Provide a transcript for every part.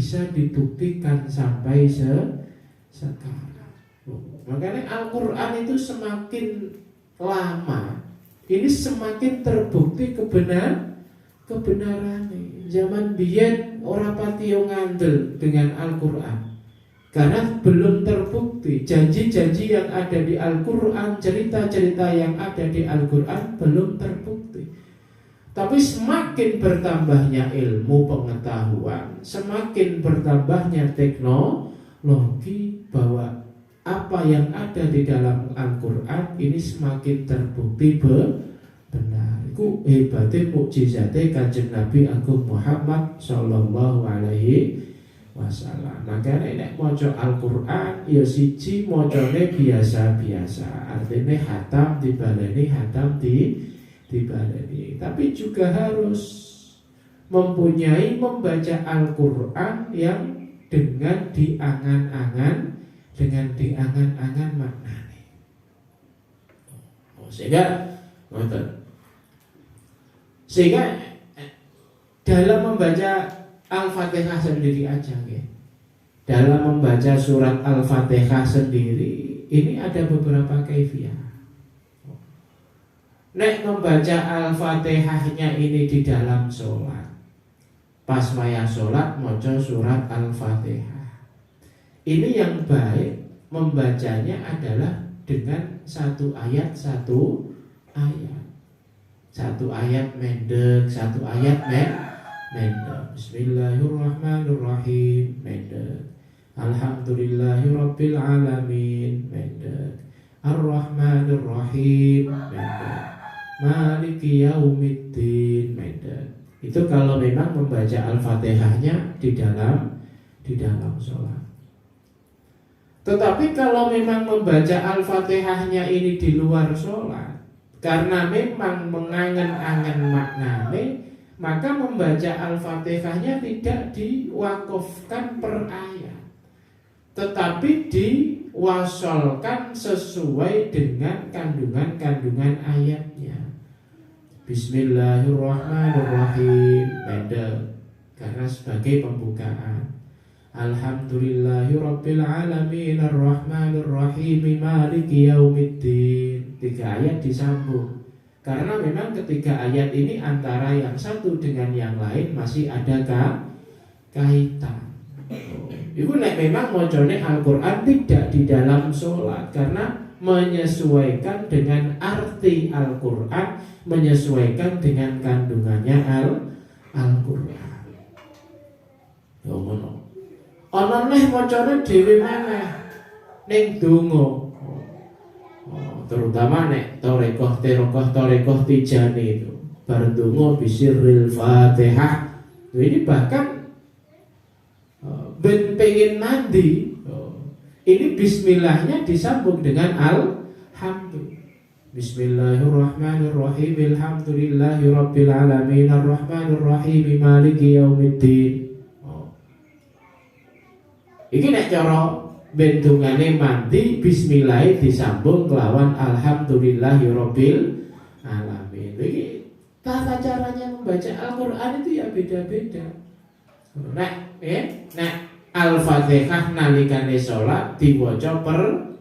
bisa dibuktikan sampai sekarang. Makanya Al-Quran itu semakin lama ini semakin terbukti kebenaran. Zaman biyen ora pati yo ngandel dengan Al-Quran karena belum terbukti. Janji-janji yang ada di Al-Quran, cerita-cerita yang ada di Al-Quran belum terbukti. Tapi semakin bertambahnya ilmu pengetahuan, semakin bertambahnya teknologi, bahwa apa yang ada di dalam Al-Quran ini semakin terbukti benar. Iku hebatnya mukjizatnya Kanjeng Nabi Agung Muhammad Sallallahu Alaihi Wasallam. Makanya nek maca Al-Quran ya siji macane biasa-biasa, artinya hatam dibaleni, hatam dibaleni. Tapi juga harus mempunyai membaca Al-Quran yang dengan diangan-angan maknanya. Sehingga dalam membaca Al-Fatihah sendiri aja ya. Dalam membaca surat Al-Fatihah sendiri ini ada beberapa kaifiyah. Nek membaca Al-Fatihahnya ini di dalam sholat, pas maya sholat maca surat Al-Fatihah. Ini yang baik membacanya adalah dengan satu ayat mendek, satu ayat mendek. Bismillahirrahmanirrahim mendek. Alhamdulillahirabbil alamin mendek. Ar-Rahmanir-Rahim mendek. Maliki yaumiddin mendek. Itu kalau memang membaca Al-Fatihahnya di dalam sholat. Tetapi kalau memang membaca Al-Fatihahnya ini di luar sholat, karena memang mengangen-angen maknanya, maka membaca Al-Fatihahnya tidak diwakafkan per ayat, tetapi diwasolkan sesuai dengan kandungan-kandungan ayatnya. Bismillahirrahmanirrahim mendek karena sebagai pembukaan. Alhamdulillahirabbil alamin arrahmanirrahim maliki yaumiddin. 3 ayat disambung. Karena memang ketiga ayat ini antara yang satu dengan yang lain masih ada kaitan. Iku nek memang macane Al-Qur'an tidak di dalam sholat, karena menyesuaikan dengan arti Al-Qur'an, menyesuaikan dengan kandungannya Al-Qur'an. Yo ngono. Ana neh macane dhewe maneh ning donga. Terutama nek torekoh tijani itu bar donga bisirril Fatihah. Ini bahkan ben pengen mandi. Ini bismillahnya disambung dengan alhamdulillah. Bismillahirrahmanirrahim. Alhamdulillahirabbil alamin arrahmanirrahim maliki yaumiddin. Iki nek cara bendungane mandi bismillah disambung kelawan alhamdulillahirabbil alamin. Iki tata caranya membaca Al-Qur'an itu ya beda-beda. Nek Al-Fatihah nalikane salat diwaca per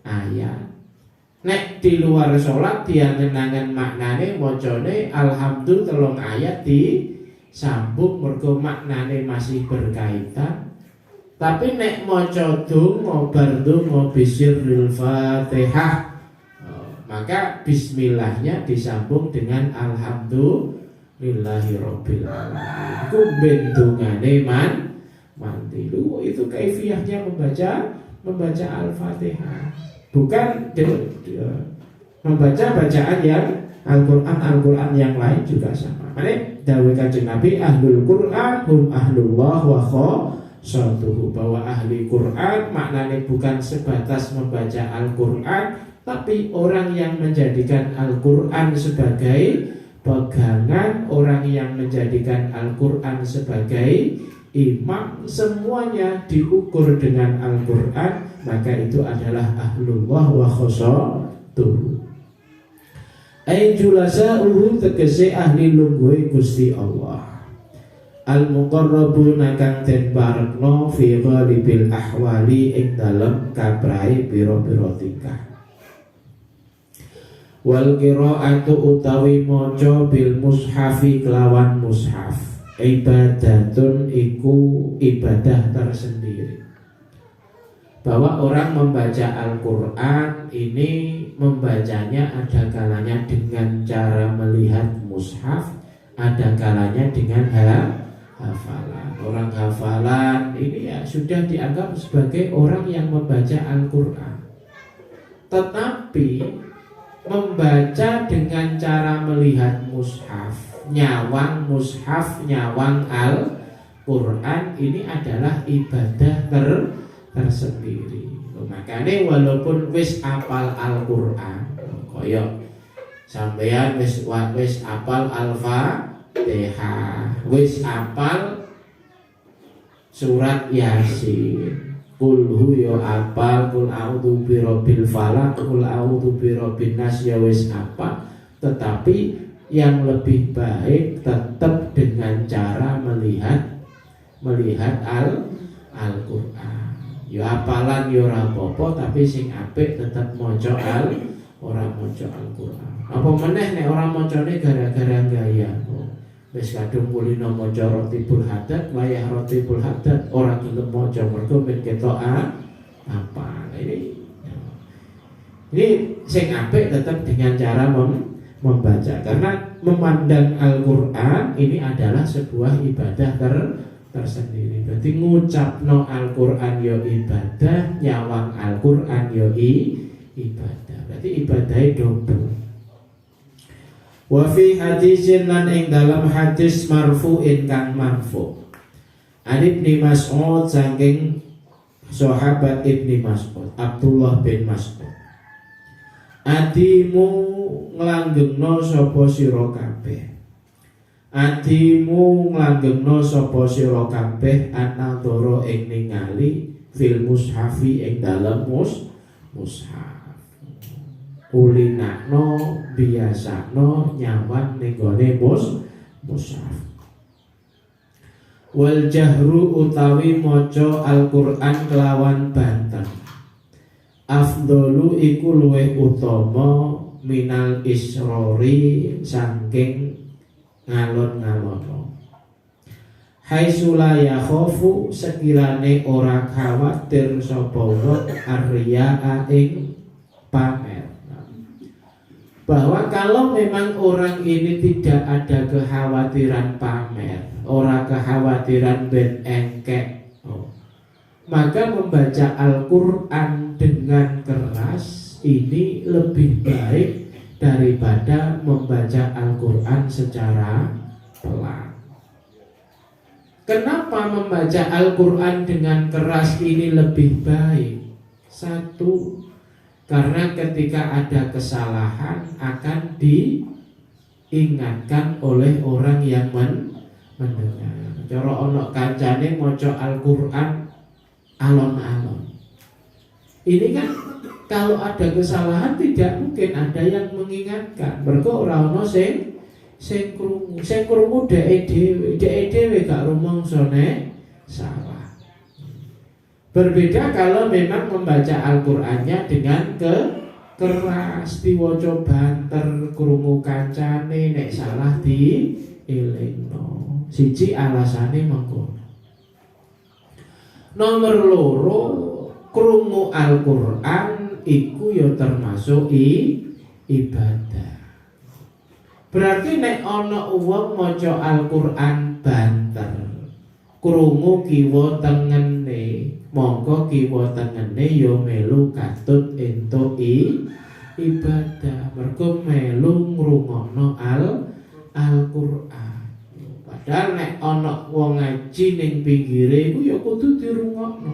ayat. Nek di luar salat diangen-angen maknane wacane alhamdulillah 3 ayat disambung mergo maknane masih berkaitan. Tapi nek maca donga bar donga bisirril Fatihah, maka bismillahnya disambung dengan alhamdulillahirabbil alamin. Iku bendungane mandi. Itu kaifiyahnya membaca Al-Fatihah. Bukan membaca bacaan yang Al-Quran yang lain juga sama. Mane dawuh Kanjeng Nabi ahlul Quran hum ahlullah wa khassatuhu, bahwa ahli Quran maknanya bukan sebatas membaca Al-Quran, tapi orang yang menjadikan Al-Quran sebagai pegangan, orang yang menjadikan Al-Quran sebagai imam, semuanya diukur dengan Al-Quran, maka itu adalah ahlullah wa khassatuhu. Ai julasa'uhu tegese ahli lungguhe Gusti Allah. al-muqarrabuna kang den parekno fi ghalibil ahwali ing dalem kaprahe pira-pira tingkah. Wal qiraatu utawi maca bil mushafi kelawan mushaf ibadatun iku ibadah tersendiri. Bahwa orang membaca Al-Quran ini membacanya ada kalanya dengan cara melihat mushaf, ada kalanya dengan hafalan. Orang hafalan ini ya sudah dianggap sebagai orang yang membaca Al-Quran. Tetapi membaca dengan cara melihat mushaf, nyawang mushaf, nyawang Al-Quran ini adalah ibadah tersendiri. Makanya walaupun wis apal Al-Quran, koyok sampeyan wis apal Al-Fatihah, wis apal surat Yasin, kulhu yo apal, kul a'udzu birabbil falaq, kul a'udzu birabbin nas ya wis apal. Tetapi yang lebih baik tetap dengan cara melihat Al-Quran. Ya apalan ya ora apa-apa, tapi sing apik tetep maca ora maca Al-Qur'an. Apa meneh nek ora macane gara-gara gaya. Wis kadung kulino maca Ratibul Haddad, wayah Ratibul Haddad ora gelem maca mergo men ketok apa. Ini sing apik tetap dengan cara membaca, karena memandang Al-Qur'an ini adalah sebuah ibadah tersendiri. Berarti ngucapno Al-Qur'an yo ibadah, nyawang Al-Qur'an yo ibadah. Berarti ibadahnya double. Wa fi hadisin lan ing dalam hadis marfu'in kang marfu'. An Ibnu Mas'ud saking sahabat Ibnu Mas'ud, Abdullah bin Mas'ud. Adimu nglanggengno sapa sira kabeh. Adimu nglanggengno sapa sira kabeh anadoro ing ningali fil mushafi ing dalem mushaf. Kulinakno biasakno nyawang ning gone mushaf. Wal jahru utawi maca Al-Qur'an kelawan banter. Afdhalu iku luwih utama minal israri saking ngalon-ngalono. Haitsula yakhafu sekirane ora khawatir sapa wong arya ing pamer. Bahwa kalau memang orang ini tidak ada kekhawatiran pamer, ora kekhawatiran ben engkek, maka membaca Al-Qur'an dengan keras ini lebih baik daripada membaca Al-Qur'an secara pelan. Kenapa membaca Al-Qur'an dengan keras ini lebih baik? Satu, karena ketika ada kesalahan akan diingatkan oleh orang yang mendengar. Cara ono kancane maca Al-Qur'an alon-alon. Ini kan kalau ada kesalahan tidak mungkin ada yang mengingatkan. Mergo ora ono sing krungu dhek dhewe gak rumangsane salah. Berbeda kalau memang membaca Al-Qur'annya dengan keras, diwaca banter, krungu kancane nek salah dielingno. Siji alasane mengkono. Nomor loro, krungu Al-Qur'an iku ya termasuk ibadah. Berarti nek ana wong maca Al-Qur'an banter, krungu kiwa tengene, mongko kiwa tengene ya melu katut entuk ibadah. Mergo melu ngrungokno Al-Qur'an. Padahal nek ana wong ngaji ning pinggire iku ya kudu dirungokno.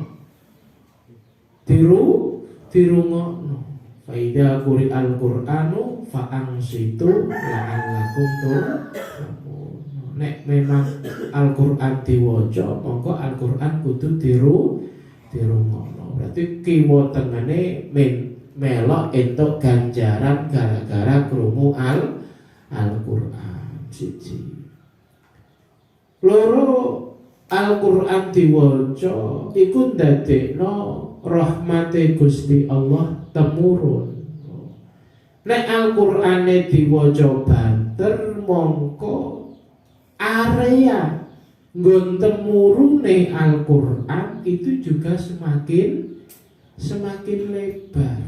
Dirungokno. Fa idza quri'al Qur'anu fa ansitu la'allakum turhamun. Nek memang Al-Qur'an diwaca, mongko Al-Qur'an kudu dirungokno. Berarti kiwa tengene melok entuk ganjaran gara-gara krungu Al-Qur'an. Siji. Loro Al-Qur'an diwaca iku ndadekno rahmate Gusti Allah temurun. Nek Al-Qur'ane diwaca banter mongko area nggon temurune Al-Qur'an itu juga semakin lebar.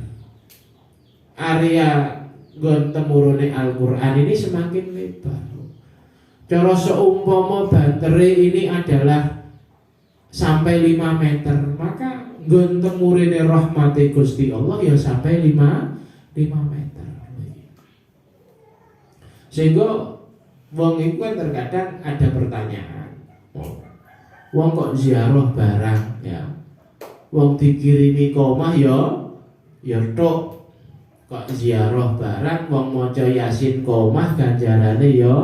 Area nggon temurune Al-Qur'an ini semakin lebar. Cara seumpama bantere ini adalah sampai 5 meter, maka nggon temurune rahmate Gusti Allah ya sampai 5 meter. Sehingga wong iku kan terkadang ada pertanyaan. Wong kok ziarah barang ya. Wong dikirimi komah ya tok. Kok ziarah barang wong maca Yasin komah ganjarane ya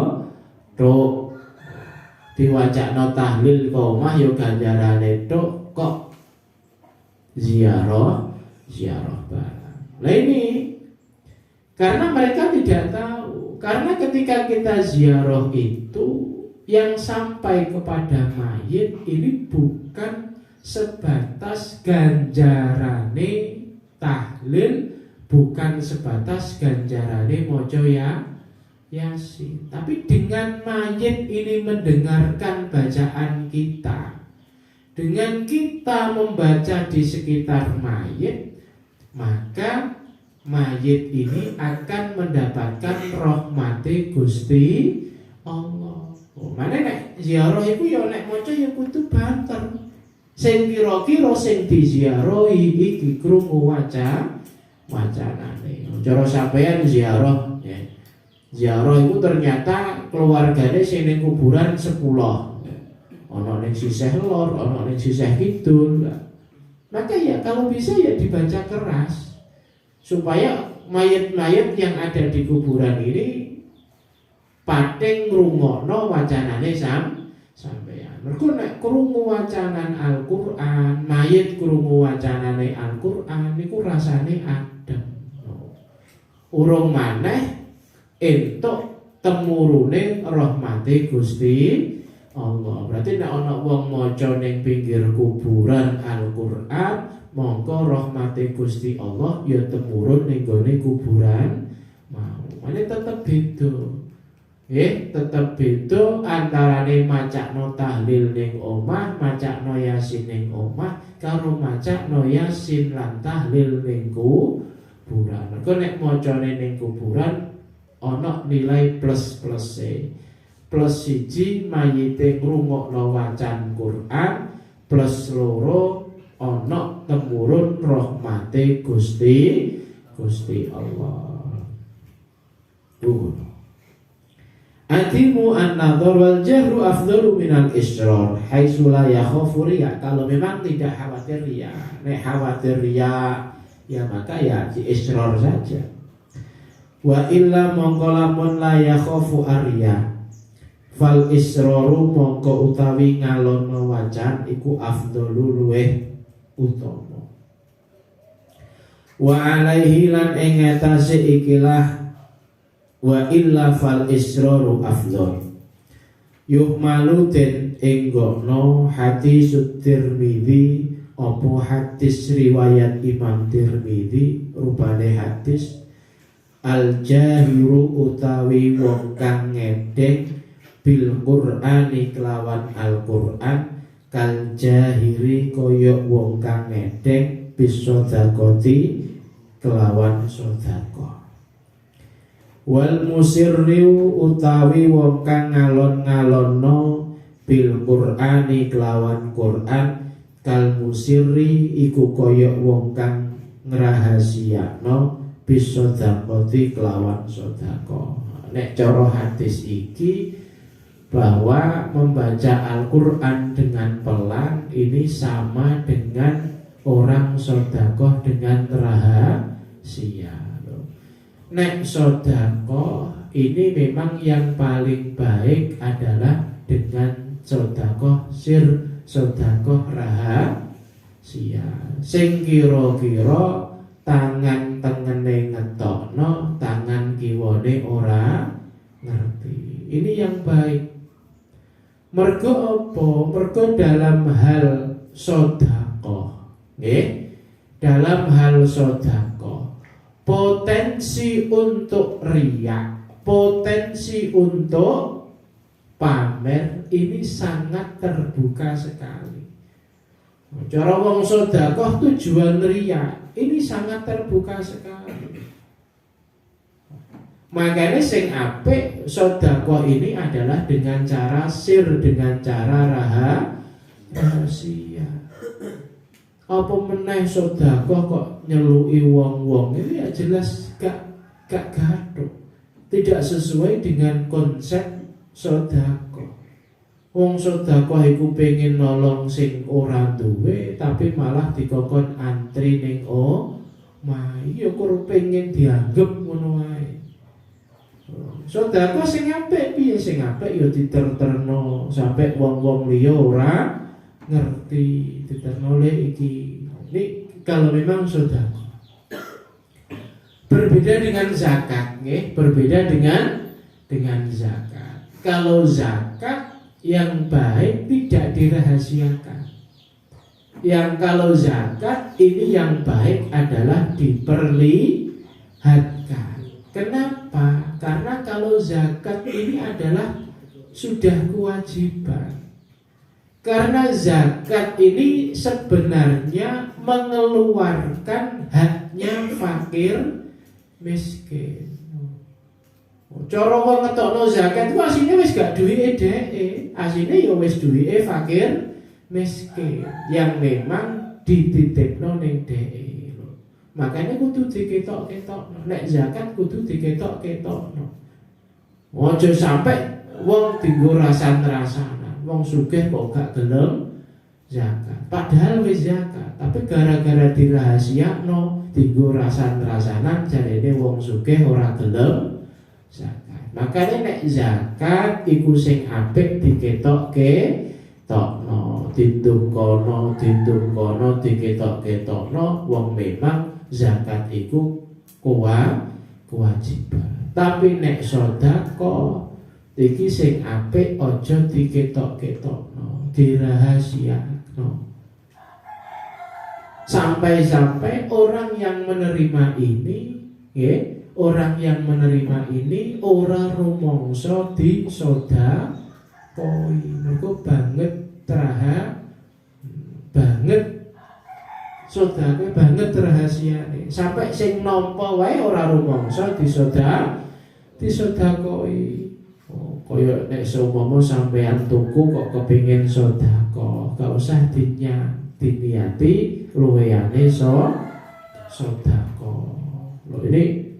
tok. Diwacakno tahlil komah ya ganjarane tok. Kok ziarah barang. Nah ini karena mereka tidak tahu. Karena ketika kita ziarah itu yang sampai kepada mayit ini bukan sebatas ganjarane tahlil, bukan sebatas ganjarane moco Yasin, tapi dengan mayit ini mendengarkan bacaan kita, dengan kita membaca di sekitar mayit, maka mayit ini akan mendapatkan rahmati Gusti Allah. Mana nek ziarah iku ya nek maca ya kudu banter. Sing kira-kira sing diziarahi iki krungu wacanane. Cara sampeyan ziarah ya. Ziarah itu ternyata keluargane sing ning kuburan 10. Ana ning sisih lor, ana ning sisih kidul. Maka ya kalau bisa ya dibaca keras supaya mayat-mayat yang ada di kuburan ini pating ngrungokno wacanane sampeyan. Mergo nek krungu wacanan Al-Qur'an, mayit krungu wacanane Al-Qur'an niku rasane adem. Urung maneh entuk temurune rahmate Gusti Allah. Berarti nek ana wong maca ning pinggir kuburan Al-Qur'an, mongko rahmate Gusti Allah ya temurun ning gone kuburan mau. Mane tetep beda. Tetep beda antarane macakno tahlil ning omah, macakno Yasin ning omah karo macakno Yasin lan tahlil ning kuburan. Mergo nek macane ning kuburan ana nilai plus-pluse. Plus 1 mayite ngrungokno wacan Quran, plus 2 ana temurun rahmate Gusti Allah. Atimu an-nadhar wal jahru afdalu minal israr haitsu la yakhafu riya. Kalau memang tidak khawatir riya, nek khawatir riya ya maka ya di israr saja. Wa illa mongko lamun la yakhafu arya fal israru mongko utawi ngalonno wacan iku afdalu luweh utama. Wa alaihi lan ing atase ikilah wa illa fal israru afdal. Yuhmalu den enggono hadis Tirmidzi apa hadis riwayat Imam Tirmidzi rupane hadis al jahiru utawi wong kang ngedek bil Qur'ani kelawan Al-Qur'an kal jahiri koyok wong kang ngedek bis sedekati kelawan sedekah. Wal musirriu utawi wong kang ngalon-ngalonno bil Qur'ani kelawan Qur'an kal musirri iku koyok wong kang ngrahasiakno bis sedekati kelawan sedekah. Nek cara hadis iki bahwa membaca Al-Qur'an dengan pelan ini sama dengan orang sedekah dengan rahasia. Nek sedekah ini memang yang paling baik adalah dengan sedekah sir, sedekah rahasia. Sing kira-kira tangan tengene ngetokno, tangan kiwane ora ngerti. Ini yang baik. Mergo apa? Mergo dalam hal sedekah, nggih. Dalam hal sedekah, potensi untuk riya, potensi untuk pamer ini sangat terbuka sekali. Cara wong sedekah tujuan riya ini sangat terbuka sekali. Makanya sing apik sedekah ini adalah dengan cara sir, dengan cara rahasia. Apa meneh sedekah kok nyeluki wong-wong ini ya jelas gak gaduh. Tidak sesuai dengan konsep sedekah. Wong sedekah iku pengen nolong sing ora duwe tapi malah dikokon antri ning omah. Ya kur pengen dianggep ngono wae. Sedekah sing apik piye? Sing apik ya diterterno sampai wong-wong liya ora ngerti diternole iki. Ini kalau memang sedekah. Berbeda dengan zakat, nggih, berbeda dengan zakat. Kalau zakat yang baik tidak dirahasiakan. Yang kalau zakat ini yang baik adalah diperlihatkan. Kenapa? Karena kalau zakat ini adalah sudah kewajiban. Karena zakat ini sebenarnya mengeluarkan haknya fakir miskin. Cara wong ngetokno zakat ku asine wis gak duwike dheke, asine ya wis duwike fakir miskin yang memang dititipno ning dheke. Makanya kudu diketok-ketokno. Nek zakat kudu diketok-ketokno. Ojo sampai wong dienggo rasan-rasanan. Wong sugih kok gak gelem zakat. Padahal wis zakat, tapi gara-gara dirahasiakno, dienggo rasan-rasanan jarene wong sugih ora gelem zakat. Makanya nek zakat iku sing apik diketok-ketokno, ditungkono, diketok-ketokno, wong memang zakat iku kewajiban. Tapi nek sedekah iki sing apik aja diketok-ketokno, dirahasiakno. Sampai-sampai orang yang menerima ini, ya, orang yang menerima ini ora rumangsa disodakoi. Mergo banget banget sedekah banget rahasiane. Sampai sing nampa wae ora rumangsa disodakoi. Kaya nek seumpama sampean tuku kok kepingin sedekah, gak usah diniati luweyane sedekah. Lho ini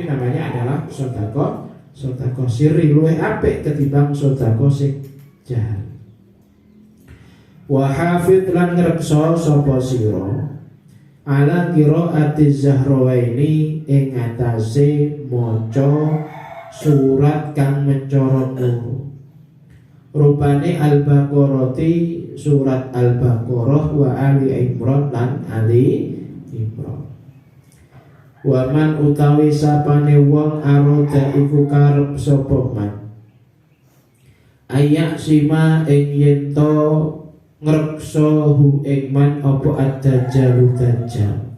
namanya adalah sedekah sirri, luwih apik ketimbang sedekah sing jahat. Wa hafid lan ngreksa sapa sira ala qiraati Zahrawaini ing atase maca surat kang mencorot nur. Rupane Al-Baqarati surat Al-Baqarah wa Ali Imran lan Ali Imran. Wa man utawi sapane wong aroda iku karep sapa man ayak sima ing yen to ngreksa hu ing man apa ad-dajjal dajjal.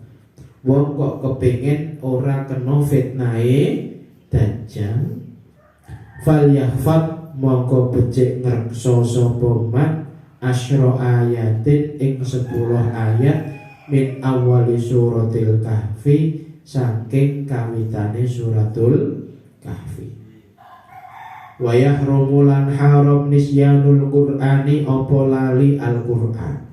Wong kok kepengin ora kena fitnahe Dajjal, fal yahfad mongko becik ngreksa sapa man asyra ayatin ing 10 ayat min awali suratil kahfi saking kawitane suratul kahfi. Wa yahrumu lan haram nisyanul qur'ani apa lali al-Qur'an.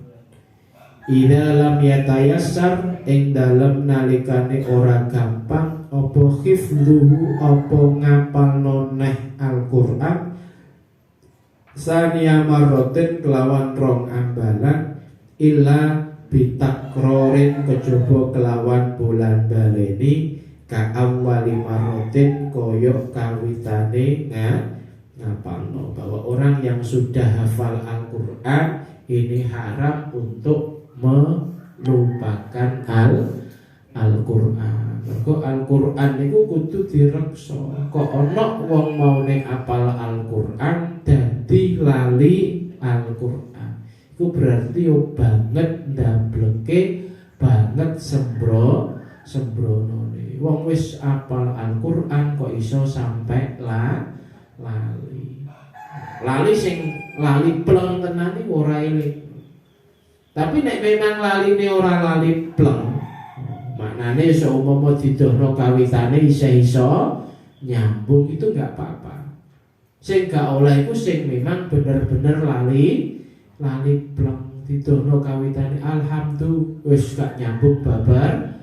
Idza lam yatayassar ing dalem nalikane ora gampang apa hifdzuhu apa ngapalno neh Al-Qur'an saniya marratin kelawan rong ambalan illa bitakrorin kejaba kelawan bulan baleni ka awali marratin koyok kawitane ngapalno. Bahwa orang yang sudah hafal Al-Qur'an ini haram untuk melupakan Al-Qur'an. Mergo Al-Qur'an niku kudu direksa. Kok ana wong mau ning apal Al-Qur'an dadi lali Al-Qur'an. Iku berarti yo banget ndableke banget sembronone. Wong wis apal Al-Qur'an kok iso sampai lali. Lali sing lali pleng tenan iki ora eling. Tapi nek memang laline ora lali pleng, maknane seumpama didohno kawitane iso nyambung itu enggak apa-apa. Sing gak oleh iku sing memang bener-bener lali pleng didohno kawitane alhamdulillah wis gak nyambung babar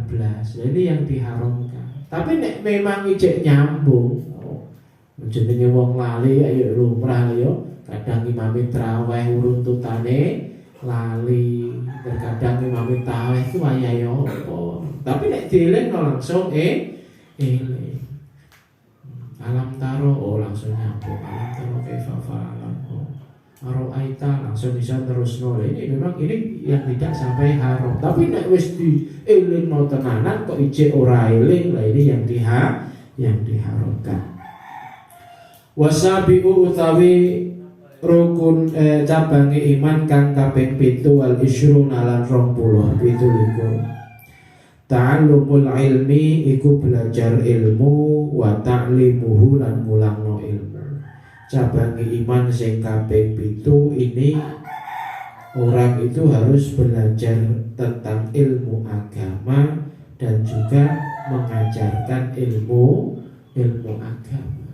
blas. Ini yang diharamkan. Tapi nek memang ijek nyambung, jenenge wong lali ayo lumrah yo, kadang imame traweh uruntutane lali, terkadang imam taweh itu wayahe apa. Tapi nek dielingno langsung eling. Alam taro langsung nyambung. Alam taro kaifa fa'ala. Aro'aita langsung bisa terus noleh. Ini memang ini yang tidak sampai haram. Tapi nek wis dielingno tenanan kok ijek ora eling, lah ini yang diharamkan. Wasabi'u utawi rukun cabange iman kang kaping 7 wal isyruna lan 27 ta'allumul ilmi iku belajar ilmu wa ta'limuhu lan mulangno ilmu. Cabange iman sing kaping 7 ini orang itu harus belajar tentang ilmu agama dan juga mengajarkan ilmu agama.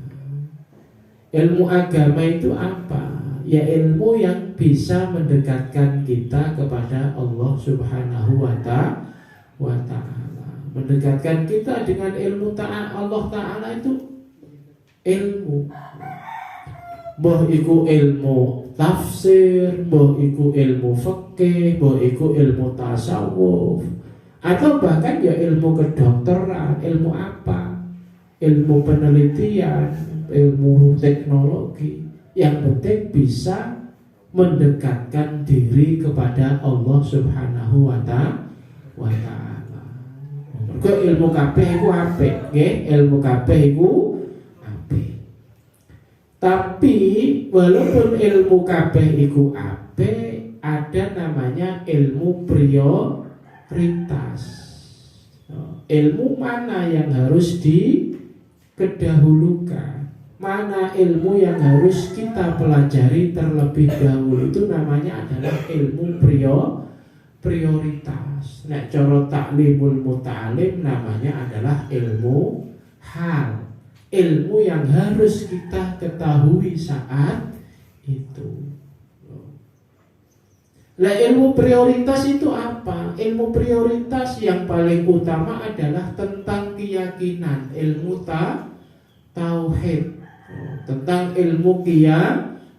Ilmu agama itu apa? Ya ilmu yang bisa mendekatkan kita kepada Allah Subhanahu wa ta'ala. Mendekatkan kita dengan ilmu Allah Ta'ala itu ilmu. Mbah iku ilmu tafsir, mbah iku ilmu fikih, mbah iku ilmu tasawuf, atau bahkan ya ilmu kedokteran, ilmu apa? Ilmu penelitian, ilmu teknologi. Yang penting bisa mendekatkan diri kepada Allah Subhanahu wa ta'ala. Mergo ilmu kabeh iku apik, nggih, ilmu kabeh iku apik. Tapi walaupun ilmu kabeh iku apik, ada namanya ilmu prioritas. Ilmu mana yang harus dikehdahulukan? Mana ilmu yang harus kita pelajari terlebih dahulu, itu namanya adalah ilmu prioritas. Nek cara taklimul muta'alim namanya adalah ilmu hal. Ilmu yang harus kita ketahui saat itu. Lah ilmu prioritas itu apa? Ilmu prioritas yang paling utama adalah tentang keyakinan, ilmu tauhid. Tentang ilmu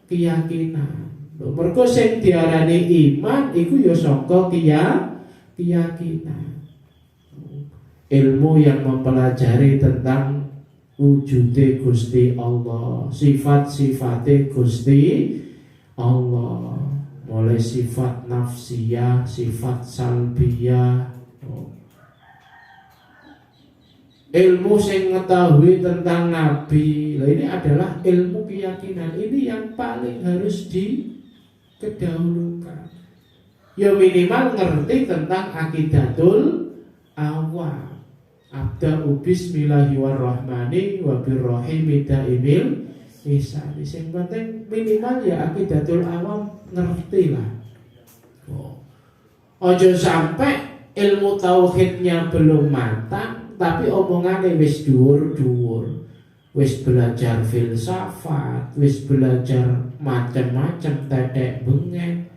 keyakinan. Mergo sing diarani iman iku ya saka keyakinan. Ilmu yang mempelajari tentang wujude Gusti Allah, sifat-sifate Gusti Allah, mulai sifat nafsiyah, sifat salbiyah. Ilmu yang mengetahui tentang Nabi, nah ini adalah ilmu keyakinan. Ini yang paling harus dikehdahulukan. Ya minimal ngerti tentang akidatul awal. Abda'u bismillahirrahmanirrahim wa birrahimi daimil ihsan. Yang penting minimal ya akidatul awam ngerti lah. Ojo sampai ilmu tauhidnya belum matang tapi omongannya wis dhuwur-dhuwur, wis belajar filsafat, wis belajar macam-macam tetek bengek,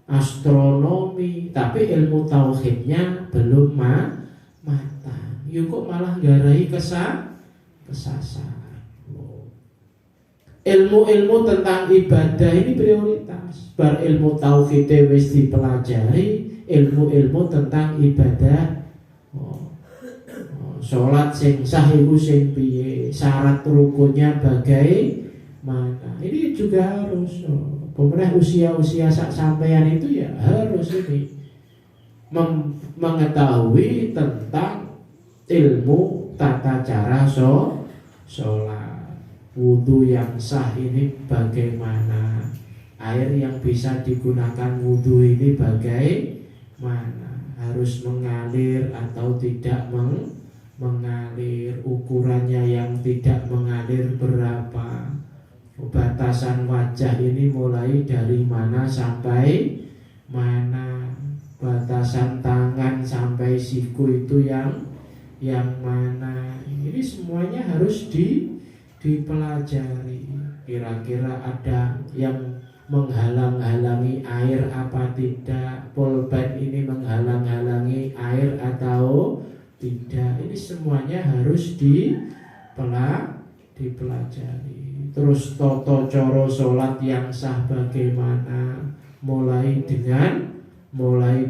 astronomi, tapi ilmu tauhidnya belum matang. Yuk kok malah garai kesasar. Ilmu-ilmu tentang ibadah ini prioritas. Bar ilmu tauhid wis dipelajari, ilmu-ilmu tentang ibadah. Sholat sing sah iku sing piye, syarat rukunnya bagaimana. Ini juga harus pemerintah usia-usia sampean itu ya harus ini mengetahui tentang ilmu tata cara sholat, wudu yang sah ini bagaimana, air yang bisa digunakan wudhu ini bagaimana, harus mengalir atau tidak mengalir, ukurannya yang tidak mengalir berapa, batasan wajah ini mulai dari mana sampai mana, batasan tangan sampai siku itu yang mana. Ini semuanya harus dipelajari. Kira-kira ada yang menghalang-halangi air apa tidak, pulpen ini menghalang-halangi air atau tidak. Ini semuanya harus dipelajari. Terus toto coro sholat yang sah bagaimana, mulai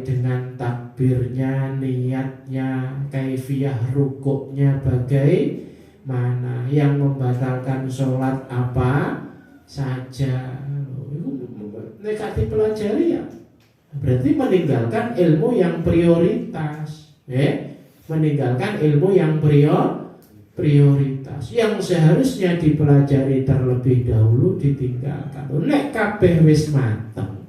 dengan takbirnya, niatnya, kaifiyah rukuknya bagaimana, yang membatalkan sholat apa saja. Nek dipelajari ya berarti meninggalkan ilmu yang prioritas, meninggalkan ilmu yang prioritas yang seharusnya dipelajari terlebih dahulu ditinggalkan. Nek kabeh wis mateng,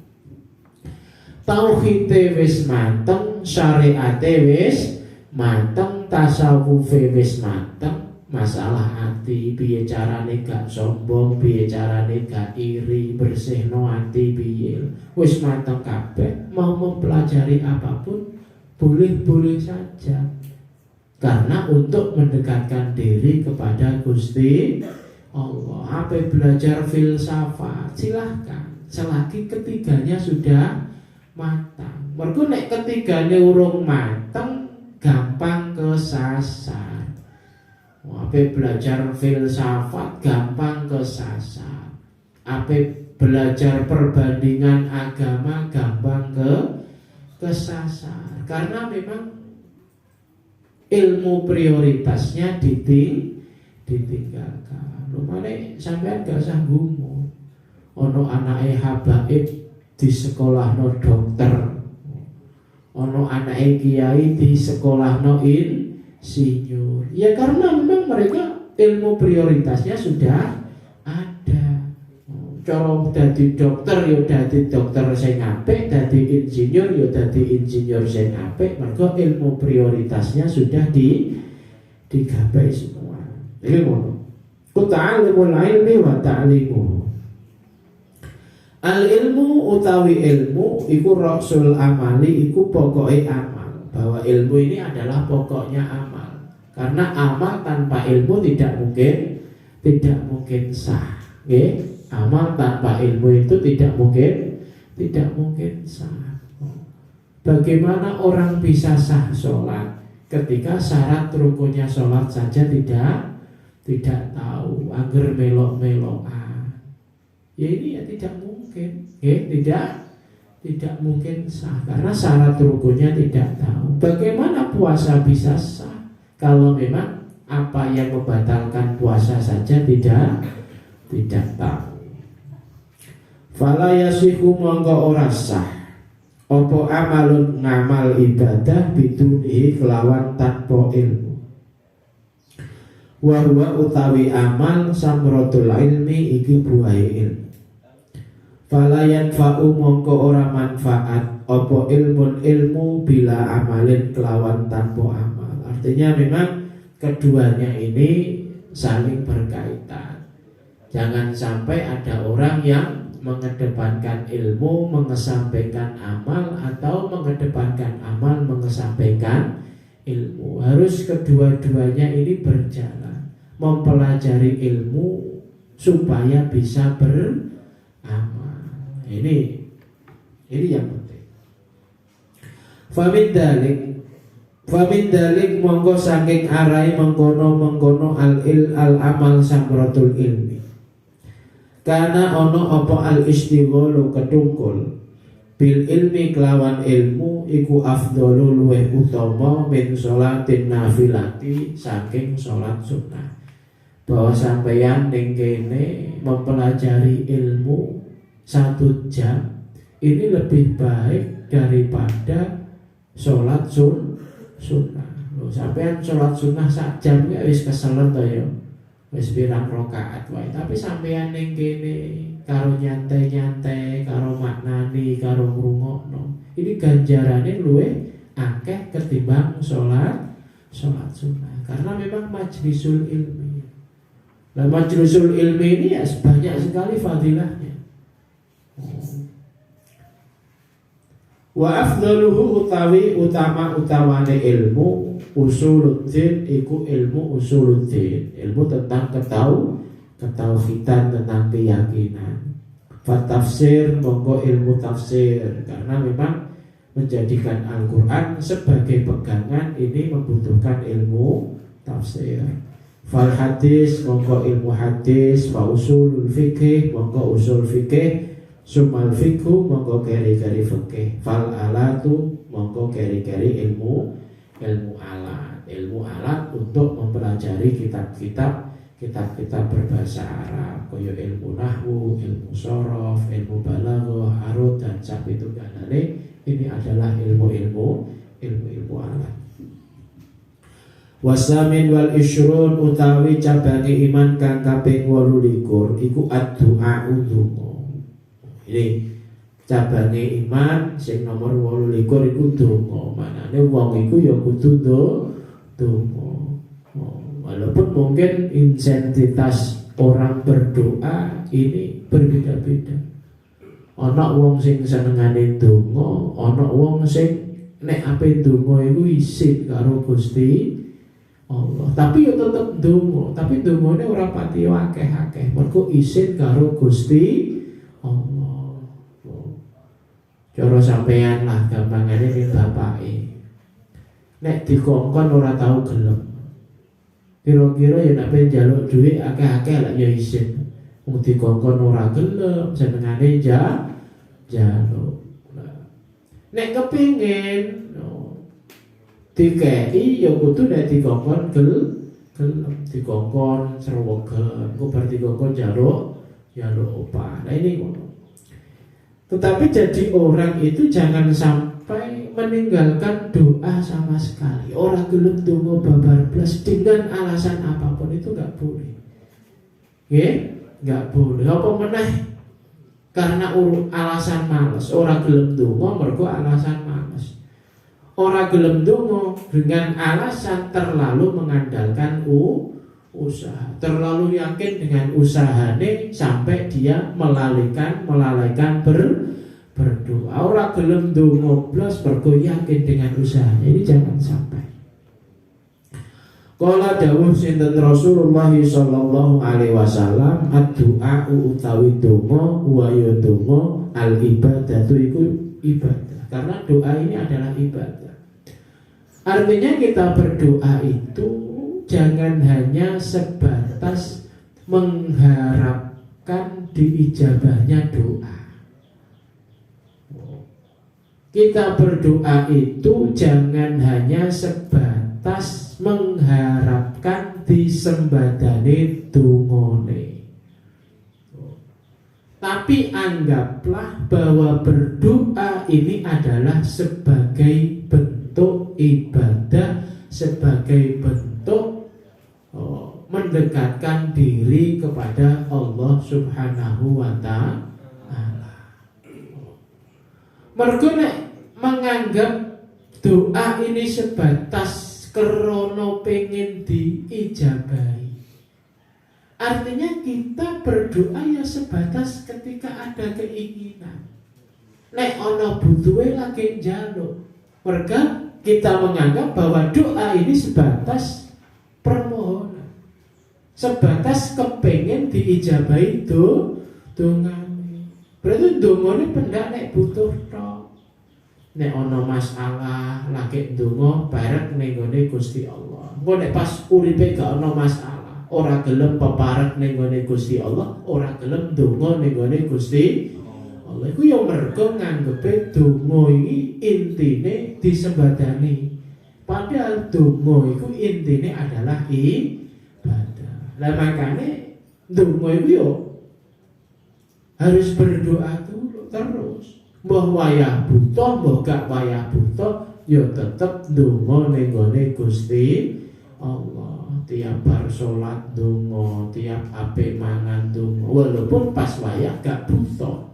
tauhide wis mateng, syariate wis mateng, tasawufe wis mateng, masalah hati piye carane gak sombong, piye carane gak iri, bersihno hati piye, wis mateng kabeh. Mau mempelajari apapun boleh-boleh saja, karena untuk mendekatkan diri kepada Gusti Allah. Apa belajar filsafat silahkan, selagi ketiganya sudah matang. Mergo nek ketigane urung mateng gampang kesasar. Ape belajar filsafat gampang kesasar. Ape belajar perbandingan agama gampang kesasar. Karena memang ilmu prioritasnya ditinggalkan. Lumane sampean gak usah gumun. Ono anake habaib di sekolah no dokter, ono anake kiai di sekolah no insinyur. Ya karena memang mereka ilmu prioritasnya sudah ada. Cara dadi dokter ya dadi dokter sing apik, dadi insinyur ya dadi insinyur sing apik. Mergo ilmu prioritasnya sudah digapai semua. Iki ngono. Ta'allimul ilmi wa ta'limuhu. Al ilmu utawi ilmu iku rasul amali, iku pokoknya amal. Bahwa ilmu ini adalah pokoknya amal. Karena amal tanpa ilmu tidak mungkin sah. Okay? Amal tanpa ilmu itu tidak mungkin sah. Bagaimana orang bisa sah sholat ketika syarat rukunnya sholat saja tidak tahu, agar melok-melokan? Ya ini ya tidak mungkin, tidak mungkin sah karena syarat rukunnya tidak tahu. Bagaimana puasa bisa sah kalau memang apa yang membatalkan puasa saja tidak tahu? Fala yasihu mongko ora sah opo amalun ngamal ibadah bidunihi kelawan tanpa ilmu. Wa huwa utawi amal samratul ilmi iki buahe ilmu. Fala yanfa'u mongko ora manfaat opo ilmu bila amalin kelawan tanpa amal. Artinya memang keduanya ini saling berkaitan. Jangan sampai ada orang yang mengedepankan ilmu mengesampingkan amal, atau mengedepankan amal mengesampingkan ilmu. Harus kedua-duanya ini berjalan, mempelajari ilmu supaya bisa beramal. Ini yang penting. Famin dalik monggo saking arai mengkono al amal samratul ilmi. Karena ono apa al istighalu ketungkul bil ilmi kelawan ilmu iku afdhalu luweh utama min sholatin nafilati saking sholat sunnah. Bahwa sampeyan ning kene mempelajari ilmu 1 jam ini lebih baik daripada sholat sunnah. Loh, sampeyan sholat sunnah 1 jam ya wis keselen to ya. wis pirang rakaat wae, tapi sampeyan ning kene karo nyantai-nyantai, karo maknani, karo ngrungokno, ini ganjarane luwih akeh ketimbang sholat sunnah. Karena memang majlisul ilmi. Nah, majlisul ilmi ini ya banyak sekali fadilahnya. Wa afdaluhu utawi utama-utawane ilmu usuluddin iku ilmu usuluddin, ilmu tentang ketauhidan, tentang keyakinan. Fatafsir monggo ilmu tafsir, karena memang menjadikan Al-Quran sebagai pegangan ini membutuhkan ilmu tafsir. Fal hadis monggo ilmu hadis, fa usulul fikih monggo usul fikih, sumal fikhu monggo keri-keri fikih, fal alatu monggo keri-keri ilmu alat untuk mempelajari kitab-kitab berbahasa Arab, kaya ilmu nahwu, ilmu shorof, ilmu balaghah, arud dan sabitu ganane. Ini adalah ilmu alat. Wasamin wal isyrun utawi cabange iman kang kaping 28 iku ad-du'a ndonga. Ini cabange iman sing nomor 28 iku ndonga. Manane wong iku ya kudu ndonga. Walaupun mungkin intensitas orang berdoa ini berbeda-beda. Ana wong sing senengane ndonga, ana wong sing nek ape ndonga iku isin karo Gusti Allah. Tapi yo tetep ndonga, tapi ndongane ora pati akeh-akeh. Mergo isin karo Gusti Allah. Cara sampeyan lah gampangane ning bapake. Nek dikongkon ora tau gelem. Kira-kira ya nek pengen njaluk dhuwit akeh-akeh lak ya isin. Wong dikongkon ora gelem, senengane njaluk. Nek kepengin dikei ya kudu nek dikongkon gelem, dikongkon srewegen, kok bar dikongkon njaluk opah. Nah ini ngono. Tetapi jadi orang itu jangan sampai meninggalkan doa sama sekali. Orang gelem donga babar blas dengan alasan apapun itu enggak boleh. Enggak boleh. Apa meneh karena alasan malas. Orang gelem donga mergo alasan malas. Orang gelem donga dengan alasan terlalu mengandalkan usaha, terlalu yakin dengan usahane sampai dia melalaikan berdoa. Orang gelem donga blas mergo yakin dengan usahanya. Ini jangan sampai. Qala dawuh sinten Rasulullah sallallahu alaihi wasallam, ad-du'a utawi donga wa ya donga al-ibadatu iku ibadah. Karena doa ini adalah ibadah. Artinya kita berdoa itu jangan hanya sebatas mengharapkan diijabahnya doa. Kita berdoa itu jangan hanya sebatas mengharapkan disembadane dungone. Tapi anggaplah bahwa berdoa ini adalah sebagai bentuk ibadah, sebagai bentuk mendekatkan diri kepada Allah Subhanahu wa ta'ala. Mergo nek menganggap doa ini sebatas kerono pengen diijabahi, artinya kita berdoa ya sebatas ketika ada keinginan. Nek ono butuhe lagi njaluk. Merga kita menganggap bahwa doa ini sebatas permohonan, sebatas kepengen diijabahi dongane. Berarti dongane pendak nek butuh tok. Nek ono masalah lagi ndonga barek ning gone Gusti Allah. Engko nek pas uripe gak ono masalah, ora gelem peparek ning gone Gusti Allah, ora gelem ndonga ning gone Gusti Allah. Iku yo mergo nganggepe donga iki intine disembadani. Padahal donga iku intine adalah ibadah. Lah makane donga iku yo harus berdoa dulu terus. Mbah wayah butuh, mbah gak wayah butuh, ya tetep ndonga ning gone Gusti Allah. tiap bar sholat donga, tiap ape mangan donga, walaupun pas wayah gak butuh.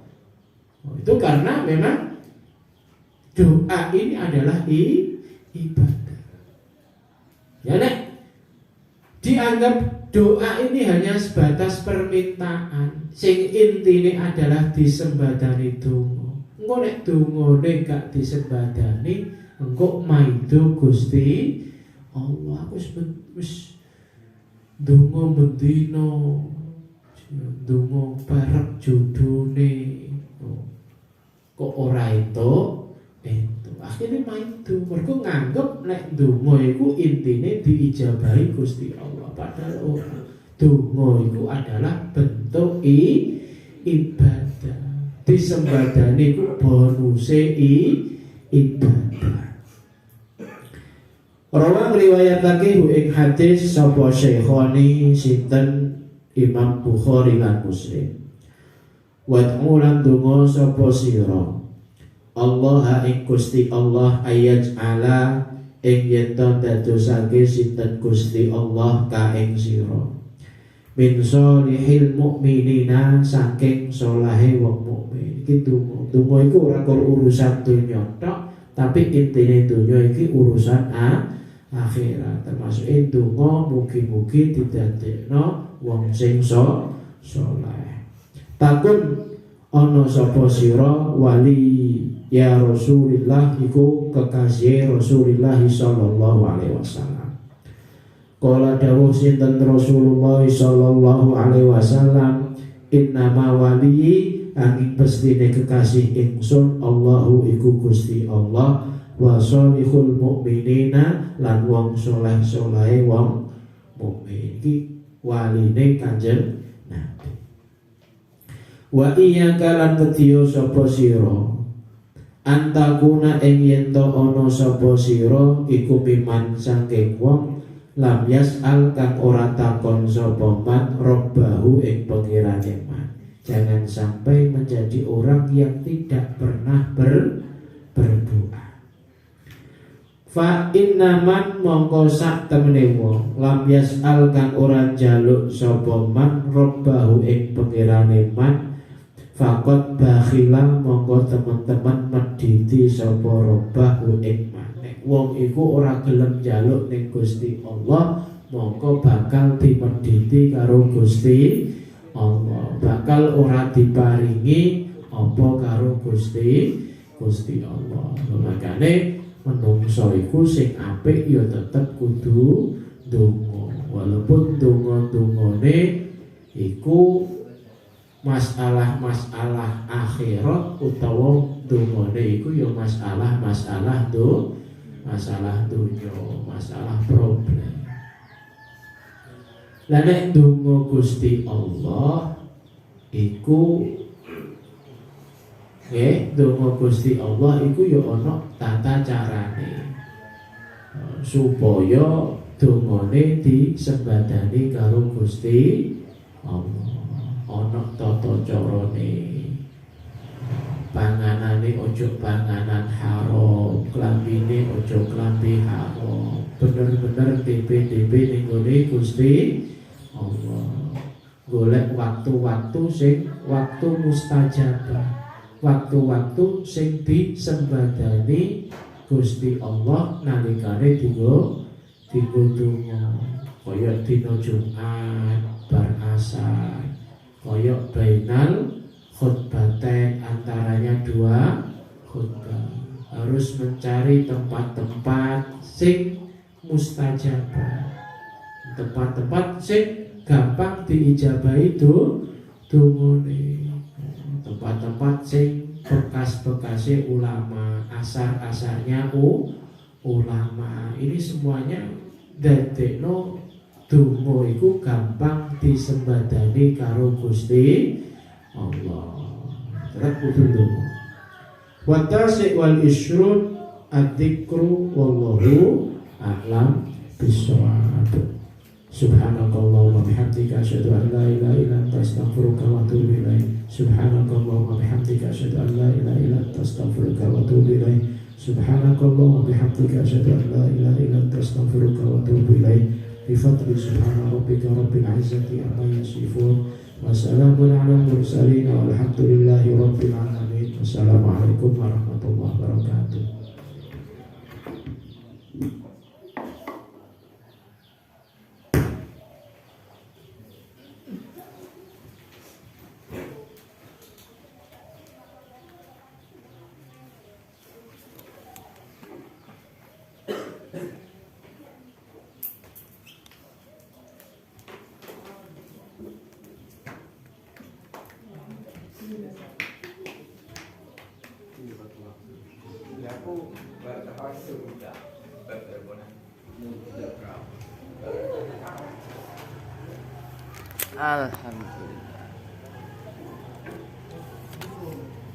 Itu karena memang doa ini adalah ibadah. Ya nek dianggap doa ini hanya sebatas permintaan, sing intine adalah disembadani donga. Engko nek dongane gak disembadani, engko maido Gusti Allah. Aku wis donga mendino, donga parek jodone, kok ora itu. Akhirnya maido, mergo nganggep nek donga iku intine diijabahi Gusti Allah. Padahal ora. Donga iku adalah bentuk ibadah. Disembadani iku bonuse ibadah. Rawang riwayatake ing hadis sapa Syekhoni sinten Imam Bukhari lan Muslim. Wad'u lan donga sapa sira Allah ing Gusti Allah ayat ala ing yen to dadosake sinten Gusti Allah ka ing sira min sholihil mukminina saking solahe wong mukmin. Iki donga iku ora urusan dunya tok, tapi intine dunya iki urusan akhirat. Termasuk donga mugi-mugi didadekno wong sing saleh. Takun ana sapa sira wali ya Rasulillah iku kekasih Rasulullah sallallahu alaihi wasallam. Kala dawuh sinten Rasulullah sallallahu alaihi wasallam, innama wali angin pestine kekasih ingsun Allahu iku Gusti Allah wa sholihul mukminina lan wong saleh-salehe wong mukmin. Iki waline Kanjeng Nabi. Wa iyyaka lan ketiyo sapa sira antakuna ing yen to ana sapa sira iku miman saking wong lam yas'al kang ora takon sapa man robbahu ing pengirane man. Jangan sampai menjadi orang yang tidak pernah berdoa. Fa innaman mongko sak temene wong lam yas'al kang ora njaluk sapa man robbahu ing pengirane man fakot bakhilah mongko teman-teman mediti sapa robbahu ing man. Wong iku ora gelem njaluk ning Gusti Allah, mongko bakal dimediti karo Gusti Allah, bakal ora diparingi apa karo Gusti Allah. Makane menungso iku sing apik ya tetep kudu donga, walaupun donga-dongane iku masalah-masalah akhirat utawa dongane iku ya masalah dunya, masalah problem. Lah nek donga Gusti Allah iku donga Gusti Allah iku ya ana tata carane supaya dongane disembadani karo Gusti Allah. Ana tata carane. Panganane ojo panganan haram, klambine ojo klambi haram. Bener-bener DP ning gone Gusti Allah. Golek waktu-waktu sing waktu mustajabah, waktu-waktu sing disembadani Gusti Allah nalikane dienggo donga. Kaya dina Jumat bar asar, kaya bainal khutbatain antaranya dua khutbah, harus mencari tempat-tempat sing mustajabah, tempat-tempat sing gampang diijabahi dongane, tempat-tempat sing bekas-bekasnya ulama, asar-asarnya ulama. Ini semuanya dadekno donga iku gampang disembadani karo Gusti Allah. Terus kudu donga. Wa tasi wal isyrun adzikru wallahu a'lam bissawab. Subhanakallahumma bihamdika asyhadu an la ilaha illa anta astaghfiruka wa atubu ilaik. Subhanakallahumma bihamdika asyhadu an la ilaha illa anta astaghfiruka wa atubu ilaik. Subhanakallahumma bihamdika asyhadu an la ilaha illa anta astaghfiruka wa atubu ilaik. Bifadli subhana rabbika rabbil izzati amma yasifun. Wassalamun ala mursalin walhamdulillahi rabbil alamin. Wassalamualaikum warahmatullahi wabarakatuh. Alhamdulillah.